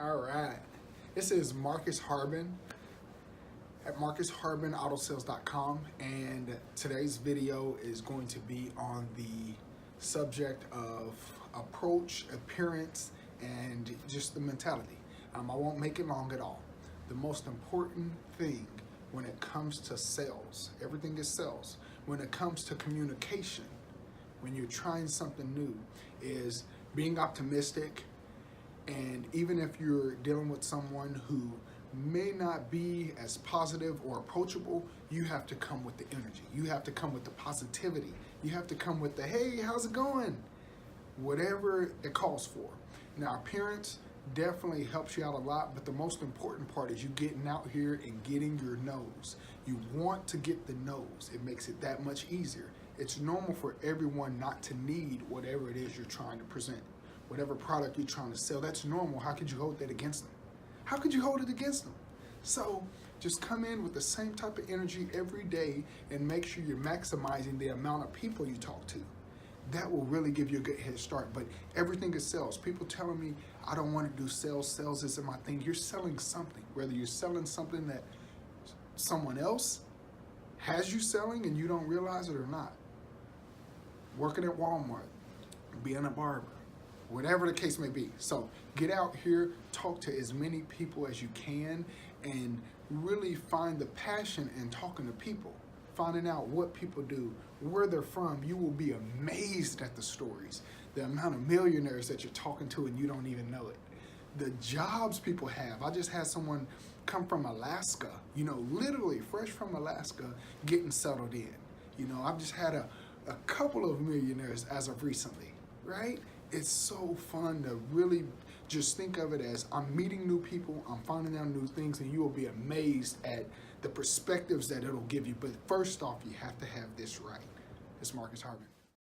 All right. This is Marcus Harbin at marcusharbinautosales.com, and today's video is going to be on the subject of approach, appearance, and just the mentality. I won't make it long at all. The most important thing when it comes to sales, everything is sales. When it comes to communication, when you're trying something new, is being optimistic. And even if you're dealing with someone who may not be as positive or approachable, you have to come with the energy. You have to come with the positivity. You have to come with the, hey, how's it going? Whatever it calls for. Now, appearance definitely helps you out a lot, but the most important part is you getting out here and getting your nose. You want to get the nose. It makes it that much easier. It's normal for everyone not to need whatever it is you're trying to present. Whatever product you're trying to sell, that's normal. How could you hold that against them? How could you hold it against them? So just come in with the same type of energy every day and make sure you're maximizing the amount of people you talk to. That will really give you a good head start. But everything is sales. People telling me, I don't want to do sales. Sales isn't my thing. You're selling something. Whether you're selling something that someone else has you selling and you don't realize it or not. Working at Walmart, being a barber, whatever the case may be. So get out here, talk to as many people as you can, and really find the passion in talking to people, finding out what people do, where they're from. You will be amazed at the stories, the amount of millionaires that you're talking to and you don't even know it. The jobs people have. I just had someone come from Alaska, literally fresh from Alaska, getting settled in. I've just had a couple of millionaires as of recently, right? It's so fun to really just think of it as I'm meeting new people, I'm finding out new things, and you will be amazed at the perspectives that it'll give you. But first off, you have to have this right. It's Marcus Harbin.